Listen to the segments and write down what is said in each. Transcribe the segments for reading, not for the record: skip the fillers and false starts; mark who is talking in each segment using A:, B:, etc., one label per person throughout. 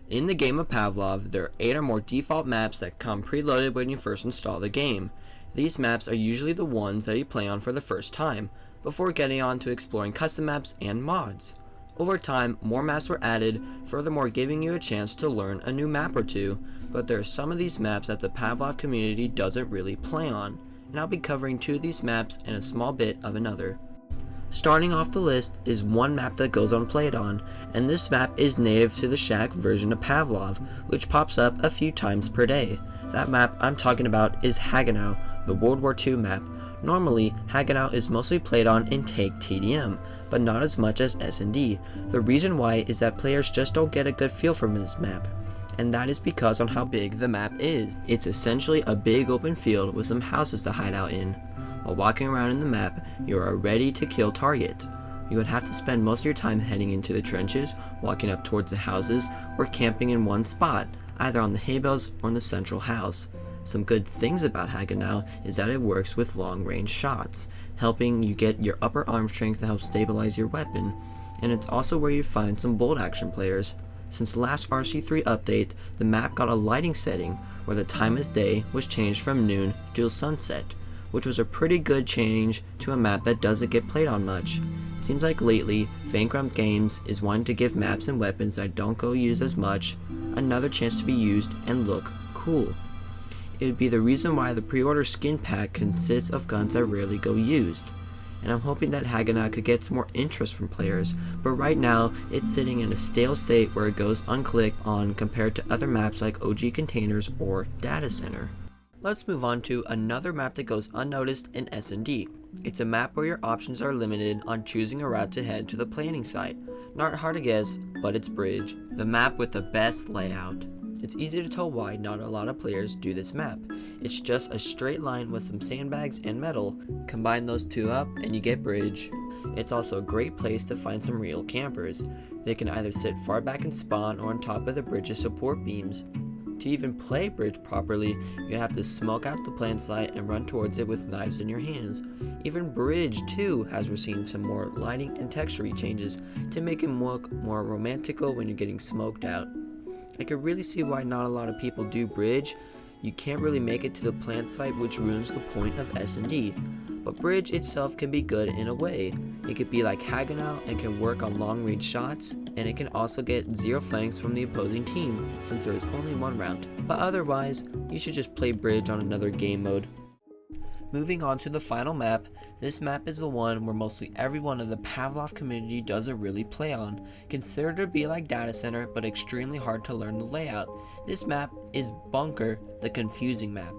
A: In the game of Pavlov, there are 8 or more default maps that come preloaded when you first install the game. These maps are usually the ones that you play on for the first time, before getting on to exploring custom maps and mods. Over time, more maps were added, furthermore giving you a chance to learn a new map or two, but there are some of these maps that the Pavlov community doesn't really play on, and I'll be covering 2 of these maps and a small bit of another. Starting off the list is one map that goes unplayed on, and this map is native to the Shack version of Pavlov, which pops up a few times per day. That map I'm talking about is Haena, the World War II map. Normally, Haena is mostly played on in Take TDM, but not as much as S&D. The reason why is that players just don't get a good feel from this map, and that is because on how big the map is. It's essentially a big open field with some houses to hide out in. While walking around in the map, you are ready to kill targets. You would have to spend most of your time heading into the trenches, walking up towards the houses, or camping in one spot, either on the hay bales or in the central house. Some good things about Haena is that it works with long-range shots, helping you get your upper arm strength to help stabilize your weapon, and it's also where you find some bolt action players. Since the last RC3 update, the map got a lighting setting where the time of day was changed from noon to sunset, which was a pretty good change to a map that doesn't get played on much. It seems like lately, Bankrupt Games is wanting to give maps and weapons that don't go used as much another chance to be used and look cool. It would be the reason why the pre-order skin pack consists of guns that rarely go used, and I'm hoping that Haena could get some more interest from players, but right now it's sitting in a stale state where it goes unclicked on compared to other maps like OG Containers or Data Center. Let's move on to another map that goes unnoticed in S&D. It's a map where your options are limited on choosing a route to head to the planning site. Not hard to guess, but it's Bridge, the map with the best layout. It's easy to tell why not a lot of players do this map. It's just a straight line with some sandbags and metal. Combine those two up and you get Bridge. It's also a great place to find some real campers. They can either sit far back and spawn or on top of the bridge's support beams. To even play Bridge properly, you have to smoke out the plant site and run towards it with knives in your hands. Even Bridge too has received some more lighting and texture changes to make it look more romantical when you're getting smoked out. I could really see why not a lot of people do Bridge. You can't really make it to the plant site, which ruins the point of S&D. But Bridge itself can be good in a way. It could be like Haena and can work on long range shots, and it can also get 0 flanks from the opposing team since there is only one round. But otherwise, you should just play Bridge on another game mode. Moving on to the final map, this map is the one where mostly everyone in the Pavlov community doesn't really play on. Considered to be like Data Center, but extremely hard to learn the layout. This map is Bunker, the confusing map.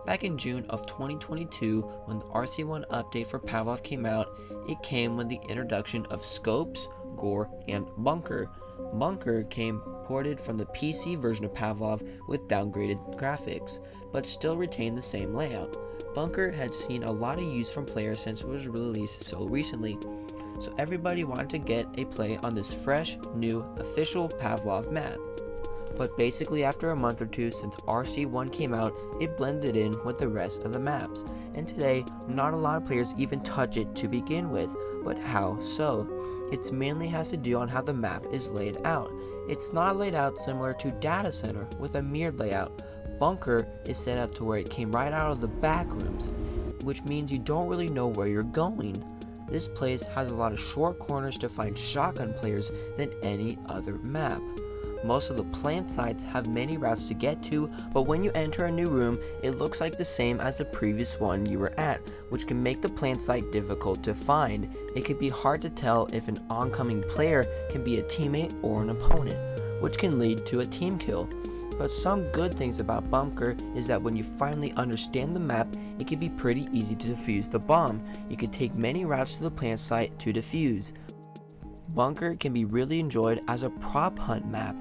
A: Back in June of 2022, when the RC1 update for Pavlov came out, it came with the introduction of Scopes, Gore, and Bunker. Bunker came ported from the PC version of Pavlov with downgraded graphics, but still retained the same layout. Bunker had seen a lot of use from players since it was released so recently, so everybody wanted to get a play on this fresh, new, official Pavlov map. But basically after a month or two since RC1 came out, it blended in with the rest of the maps, and today, not a lot of players even touch it to begin with. But how so? It mainly has to do on how the map is laid out. It's not laid out similar to Data Center with a mirrored layout. Bunker is set up to where it came right out of the back rooms, which means you don't really know where you're going. This place has a lot of short corners to find shotgun players than any other map. Most of the plant sites have many routes to get to, but when you enter a new room, it looks like the same as the previous one you were at, which can make the plant site difficult to find. It can be hard to tell if an oncoming player can be a teammate or an opponent, which can lead to a team kill. But some good things about Bunker is that when you finally understand the map, it can be pretty easy to defuse the bomb. You can take many routes to the plant site to defuse. Bunker can be really enjoyed as a prop hunt map.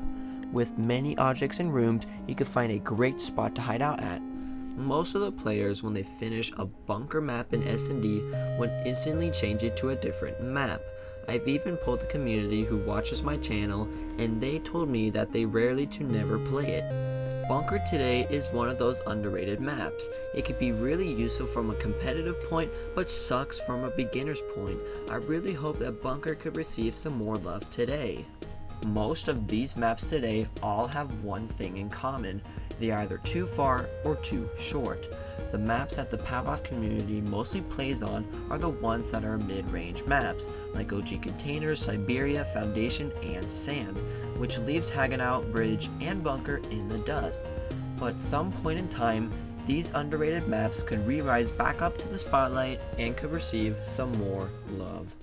A: With many objects and rooms, you can find a great spot to hide out at. Most of the players, when they finish a Bunker map in S&D, would instantly change it to a different map. I've even pulled the community who watches my channel, and they told me that they rarely to never play it. Bunker today is one of those underrated maps. It can be really useful from a competitive point, but sucks from a beginner's point. I really hope that Bunker could receive some more love today. Most of these maps today all have one thing in common. They are either too far or too short. The maps that the Pavlov community mostly plays on are the ones that are mid-range maps, like OG Containers, Siberia, Foundation, and Sand, which leaves Haena, Bridge, and Bunker in the dust. But at some point in time, these underrated maps could re-rise back up to the spotlight and could receive some more love.